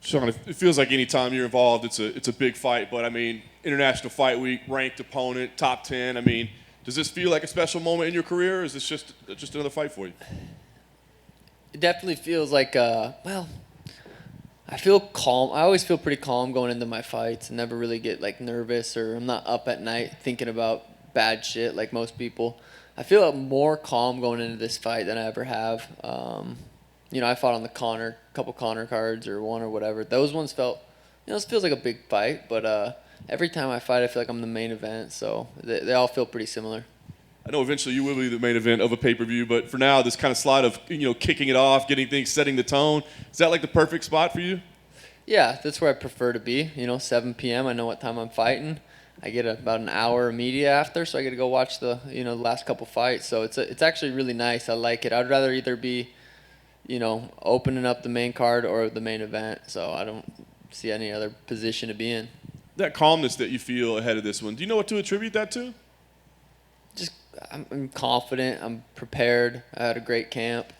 Sean, it feels like any time you're involved, it's a big fight. But I mean, International Fight Week, ranked opponent, top 10. I mean, does this feel like a special moment in your career, or is this just another fight for you? It definitely feels like, well, I feel calm. I always feel pretty calm going into my fights and never really get like nervous, or I'm not up at night thinking about bad shit like most people. I feel more calm going into this fight than I ever have. You know, I fought on the couple Connor cards or one or whatever. Those ones felt, you know, this feels like a big fight, but every time I fight, I feel like I'm the main event, so they all feel pretty similar. I know eventually you will be the main event of a pay-per-view, but for now, this kind of slide of, you know, kicking it off, getting things, setting the tone, is that like the perfect spot for you? Yeah, that's where I prefer to be. You know, 7 p.m. I know what time I'm fighting. I get about an hour of media after, so I get to go watch the last couple fights. So it's actually really nice. I like it. I'd rather either be, you know, opening up the main card or the main event. So I don't see any other position to be in. That calmness that you feel ahead of this one, do you know what to attribute that to? Just I'm confident. I'm prepared. I had a great camp.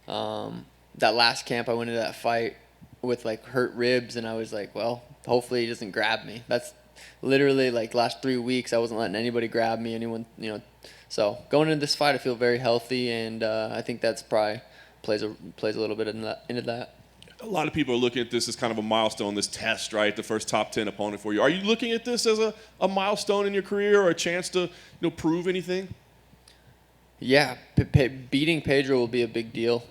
That last camp, I went into that fight with like hurt ribs, and I was like, well, hopefully he doesn't grab me. That's literally like last 3 weeks I wasn't letting anybody grab me, anyone, you know. So going into this fight, I feel very healthy, and I think that's probably plays a little bit into that. A lot of people are looking at this as kind of a milestone, this test, right? The first top 10 opponent for you. Are you looking at this as a milestone in your career or a chance to, you know, prove anything? Yeah, beating Pedro will be a big deal.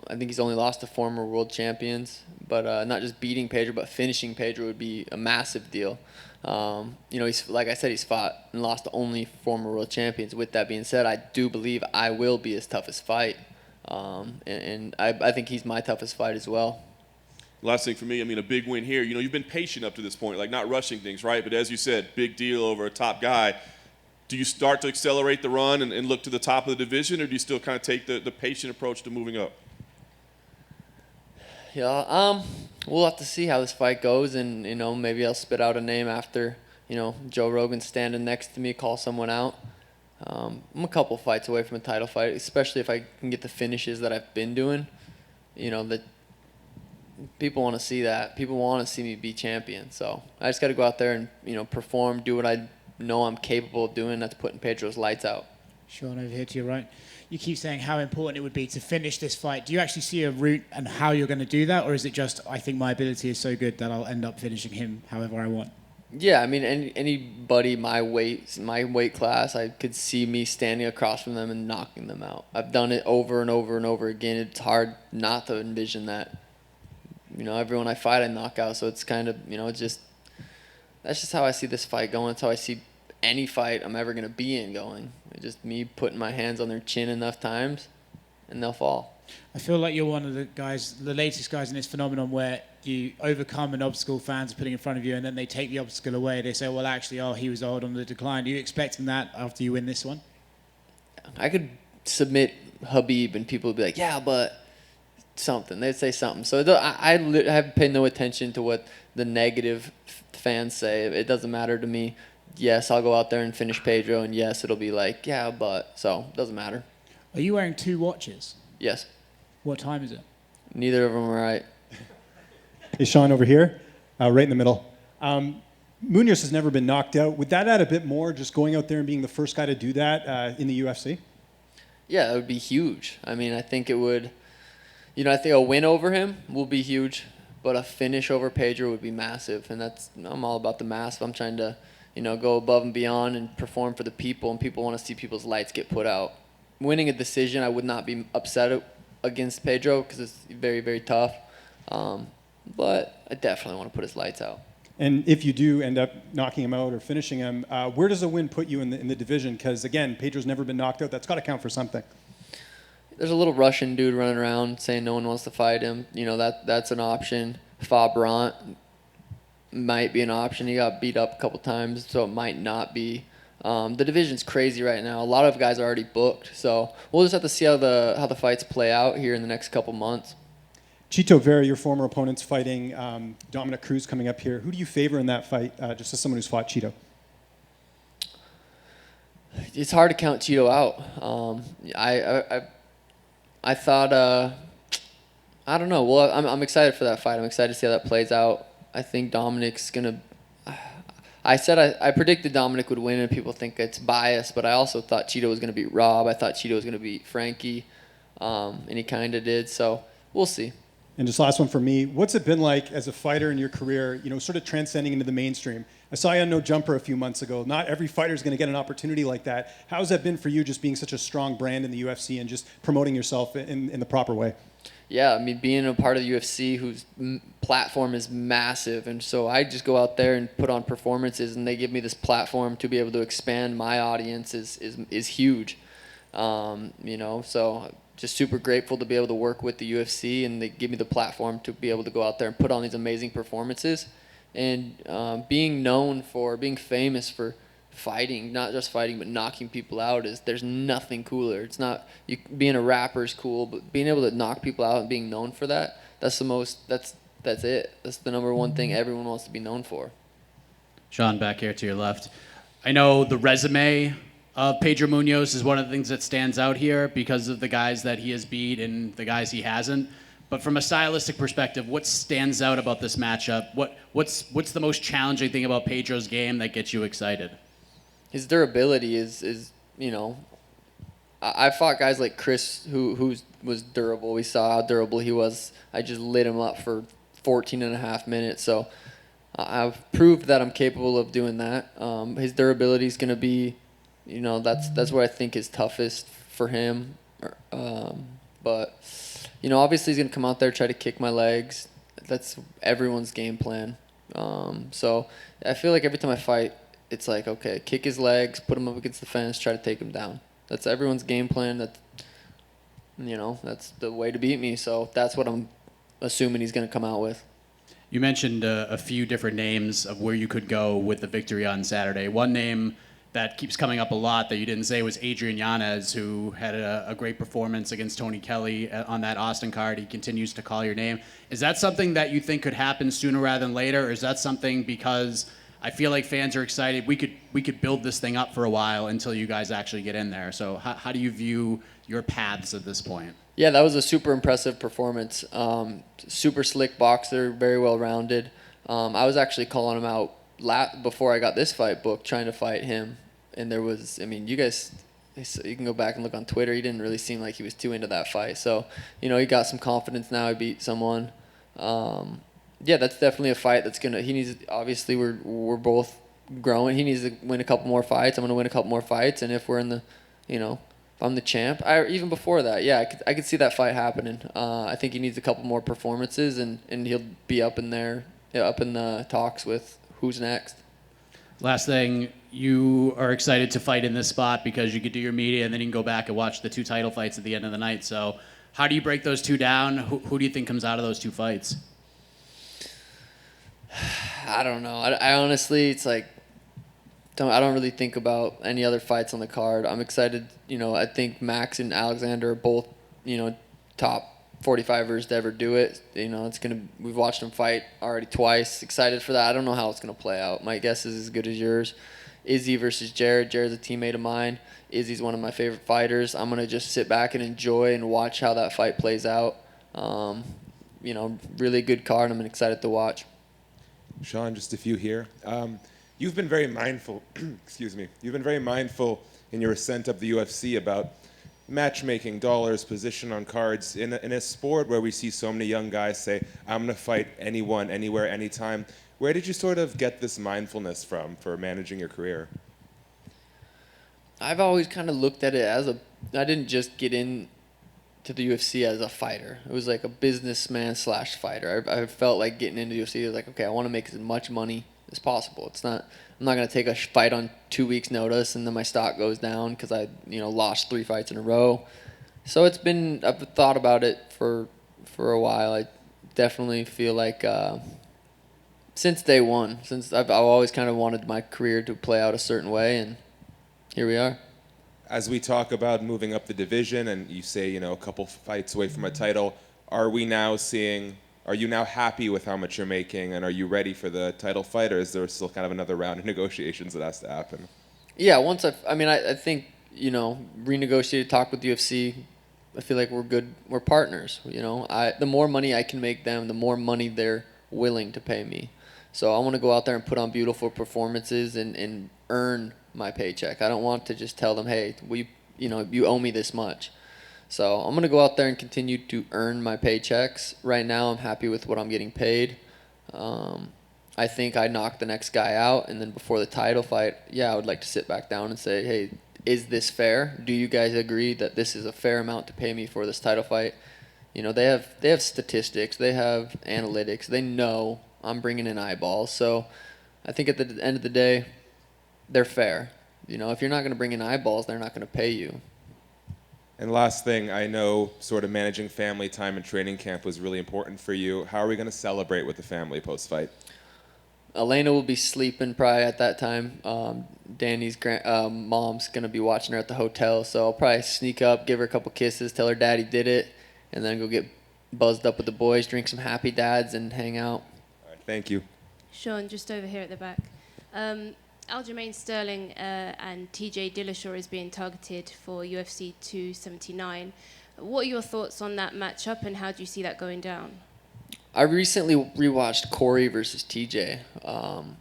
I think he's only lost to former world champions, but not just beating Pedro, but finishing Pedro would be a massive deal. You know, he's, like I said, he's fought and lost to only former world champions. With that being said, I do believe I will be his toughest fight, and I think he's my toughest fight as well. Last thing for me, I mean, a big win here. You know, you've been patient up to this point, like not rushing things, right? But as you said, big deal over a top guy. Do you start to accelerate the run and look to the top of the division, or do you still kind of take the patient approach to moving up? Yeah, we'll have to see how this fight goes, and you know, maybe I'll spit out a name after, you know, Joe Rogan standing next to me, call someone out. I'm a couple fights away from a title fight, especially if I can get the finishes that I've been doing. You know, that people want to see that. People want to see me be champion. So I just got to go out there and, you know, perform, do what I know I'm capable of doing. That's putting Pedro's lights out. Sean, over here to your right. You keep saying how important it would be to finish this fight. Do you actually see a route and how you're going to do that? Or is it just, I think my ability is so good that I'll end up finishing him however I want? Yeah, I mean, anybody my weight class, I could see me standing across from them and knocking them out. I've done it over and over and over again. It's hard not to envision that. You know, everyone I fight, I knock out. So it's kind of, you know, it's just, that's just how I see this fight going. That's how I see any fight I'm ever going to be in going. It's just me putting my hands on their chin enough times, and they'll fall. I feel like you're one of the guys, the latest guys in this phenomenon where you overcome an obstacle fans are putting in front of you, and then they take the obstacle away. They say, well, actually, he was old on the decline. Are you expecting that after you win this one? I could submit Khabib, and people would be like, yeah, but something. They'd say something. So I have paid no attention to what the negative fans say. It doesn't matter to me. Yes, I'll go out there and finish Pedro, and yes, it'll be like, yeah, but. So it doesn't matter. Are you wearing 2 watches? Yes. What time is it? Neither of them are right. Hey, Sean, over here, right in the middle. Munhoz has never been knocked out. Would that add a bit more, just going out there and being the first guy to do that in the UFC? Yeah, it would be huge. I mean, I think it would, you know, I think a win over him will be huge, but a finish over Pedro would be massive. And I'm all about the mass. I'm trying to, you know, go above and beyond and perform for the people, and people want to see people's lights get put out. Winning a decision, I would not be upset against Pedro because it's very, very tough. But I definitely want to put his lights out. And if you do end up knocking him out or finishing him, where does a win put you in the division? Because, again, Pedro's never been knocked out. That's got to count for something. There's a little Russian dude running around saying no one wants to fight him. You know, that's an option. Fabrant might be an option. He got beat up a couple times, so it might not be. The division's crazy right now. A lot of guys are already booked, so we'll just have to see how the fights play out here in the next couple months. Chito Vera, your former opponent's fighting Dominick Cruz coming up here. Who do you favor in that fight, just as someone who's fought Chito? It's hard to count Chito out. I thought I don't know. Well, I'm excited for that fight. I'm excited to see how that plays out. I think Dominick's gonna. I predicted Dominick would win, and people think it's biased, but I also thought Cheeto was gonna beat Rob. I thought Cheeto was gonna beat Frankie, and he kind of did. So we'll see. And just last one for me. What's it been like as a fighter in your career, sort of transcending into the mainstream? I saw you on No Jumper a few months ago. Not every fighter is going to get an opportunity like that. How's that been for you, just being such a strong brand in the UFC and just promoting yourself in the proper way? Yeah, I mean, being a part of the UFC, whose platform is massive, and so I just go out there and put on performances, and they give me this platform to be able to expand my audience is huge. So just super grateful to be able to work with the UFC, and they give me the platform to be able to go out there and put on these amazing performances. And being famous for fighting, not just fighting, but knocking people out, there's nothing cooler. It's not, being a rapper is cool, but being able to knock people out and being known for that's it. That's the number one thing everyone wants to be known for. Sean, back here to your left. I know the resume of Pedro Munhoz is one of the things that stands out here because of the guys that he has beat and the guys he hasn't. But from a stylistic perspective, what stands out about this matchup? What's the most challenging thing about Pedro's game that gets you excited? His durability is I fought guys like Chris who was durable. We saw how durable he was. I just lit him up for 14 and a half minutes. So I've proved that I'm capable of doing that. His durability is going to be, that's what I think is toughest for him. But obviously he's going to come out there, try to kick my legs. That's everyone's game plan. So I feel like every time I fight, it's like, okay, kick his legs, put him up against the fence, try to take him down. That's everyone's game plan. That's the way to beat me. So that's what I'm assuming he's going to come out with. You mentioned a few different names of where you could go with the victory on Saturday. One name that keeps coming up a lot that you didn't say was Adrian Yanez, who had a great performance against Tony Kelly on that Austin card. He continues to call your name. Is that something that you think could happen sooner rather than later, or is that something because I feel like fans are excited, we could build this thing up for a while until you guys actually get in there? So how do you view your paths at this point? Yeah, that was a super impressive performance. Super slick boxer, very well-rounded. I was actually calling him out before I got this fight booked, trying to fight him. And there was, you guys, you can go back and look on Twitter. He didn't really seem like he was too into that fight. So, he got some confidence now. He beat someone. Yeah, that's definitely a fight that's he needs, obviously we're both growing. He needs to win a couple more fights. I'm going to win a couple more fights. And if we're in the, if I'm the champ, even before that, yeah, I could see that fight happening. I think he needs a couple more performances and he'll be up in the talks with who's next. Last thing, you are excited to fight in this spot because you could do your media and then you can go back and watch the two title fights at the end of the night. So how do you break those two down? Who do you think comes out of those two fights? I don't know. I honestly, it's like, I don't really think about any other fights on the card. I'm excited. I think Max and Alexander are both, top 45ers to ever do it. We've watched them fight already twice. Excited for that. I don't know how it's gonna play out. My guess is as good as yours. Izzy versus Jared. Jared's a teammate of mine. Izzy's one of my favorite fighters. I'm gonna just sit back and enjoy and watch how that fight plays out. Really good card. I'm excited to watch. Sean, just a few here. You've been very mindful. Excuse me. You've been very mindful in your ascent up the UFC about matchmaking, dollars, position on cards. In a sport where we see so many young guys say, I'm going to fight anyone, anywhere, anytime, where did you sort of get this mindfulness from for managing your career? I've always kind of looked at it as I didn't just get in to the UFC as a fighter. It was like a businessman / fighter. I felt like getting into the UFC, I was like, okay, I want to make as much money as possible. I'm not going to take a fight on 2 weeks' notice and then my stock goes down because I, lost 3 fights in a row. So I've thought about it for a while. I definitely feel like since day one, I've always kind of wanted my career to play out a certain way, and here we are. As we talk about moving up the division and you say, a couple fights away from a title, are you now happy with how much you're making, and are you ready for the title fight, or is there still kind of another round of negotiations that has to happen? Yeah, I think, renegotiated, talk with UFC, I feel like we're good. We're partners. You know, the more money I can make them, the more money they're willing to pay me. So I want to go out there and put on beautiful performances and earn my paycheck. I don't want to just tell them, hey, you owe me this much. So I'm gonna go out there and continue to earn my paychecks. Right now, I'm happy with what I'm getting paid. I think I knock the next guy out, and then before the title fight, I would like to sit back down and say, hey, is this fair? Do you guys agree that this is a fair amount to pay me for this title fight? You know, they have statistics, they have analytics, they know I'm bringing in eyeballs. So I think at the end of the day, they're fair. You know, if you're not going to bring in eyeballs, they're not going to pay you. And last thing, I know sort of managing family time and training camp was really important for you. How are we going to celebrate with the family post-fight? Elena will be sleeping probably at that time. Danny's mom's going to be watching her at the hotel, so I'll probably sneak up, give her a couple kisses, tell her daddy did it, and then go get buzzed up with the boys, drink some Happy Dads, and hang out. All right, thank you. Sean, just over here at the back. Aljamain Sterling and TJ Dillashaw is being targeted for UFC 279. What are your thoughts on that matchup, and how do you see that going down? I recently rewatched Corey versus TJ, and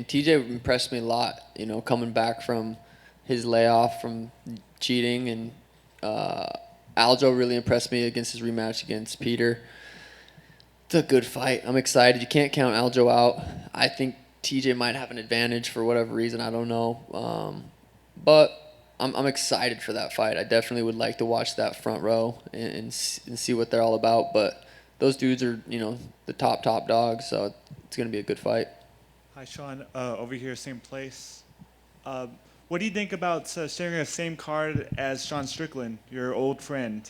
TJ impressed me a lot. You know, coming back from his layoff from cheating, and Aljo really impressed me against his rematch against Peter. It's a good fight. I'm excited. You can't count Aljo out. I think TJ might have an advantage for whatever reason. I don't know, but I'm excited for that fight. I definitely would like to watch that front row and see what they're all about. But those dudes are, the top dogs, so it's going to be a good fight. Hi, Sean. Over here, same place. What do you think about sharing the same card as Sean Strickland, your old friend?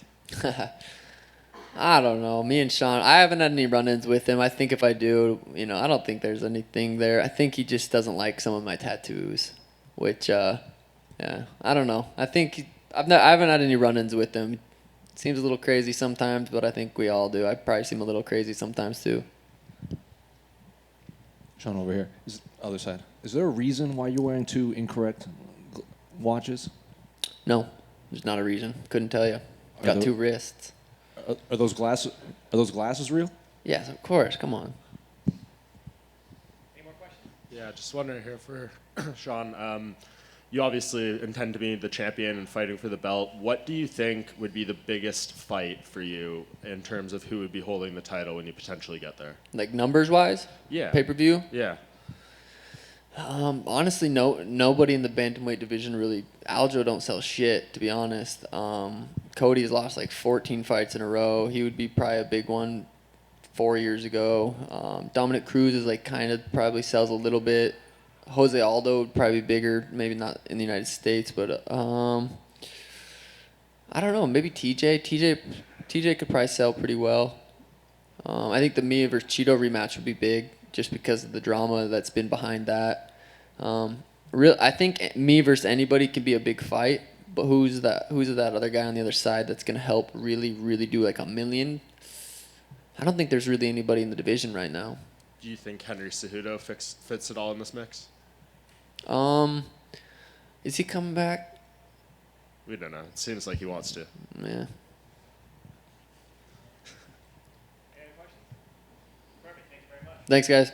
I don't know. Me and Sean, I haven't had any run-ins with him. I think if I do, I don't think there's anything there. I think he just doesn't like some of my tattoos, which, I don't know. I think I haven't had any run-ins with him. Seems a little crazy sometimes, but I think we all do. I probably seem a little crazy sometimes too. Sean, over here. Other side. Is there a reason why you're wearing two incorrect watches? No, there's not a reason. Couldn't tell you. Got two wrists. Are those glasses real? Yes, of course. Come on. Any more questions? Yeah, just wondering here for Sean. You obviously intend to be the champion and fighting for the belt. What do you think would be the biggest fight for you in terms of who would be holding the title when you potentially get there? Like numbers-wise? Yeah. Pay-per-view? Yeah. Honestly, nobody in the bantamweight division really. Aljo don't sell shit, to be honest. Cody's lost like 14 fights in a row. He would be probably a big one 4 years ago. Dominick Cruz is like kind of probably sells a little bit. Jose Aldo would probably be bigger, maybe not in the United States, but I don't know. Maybe TJ. TJ could probably sell pretty well. I think the Mia versus Cheeto rematch would be big, just because of the drama that's been behind that. I think me versus anybody can be a big fight, but who's that other guy on the other side that's gonna help really, really do like a million? I don't think there's really anybody in the division right now. Do you think Henry Cejudo fits it all in this mix? Is he coming back? We don't know. It seems like he wants to. Yeah. Any questions? Perfect. Thank you very much. Thanks, guys.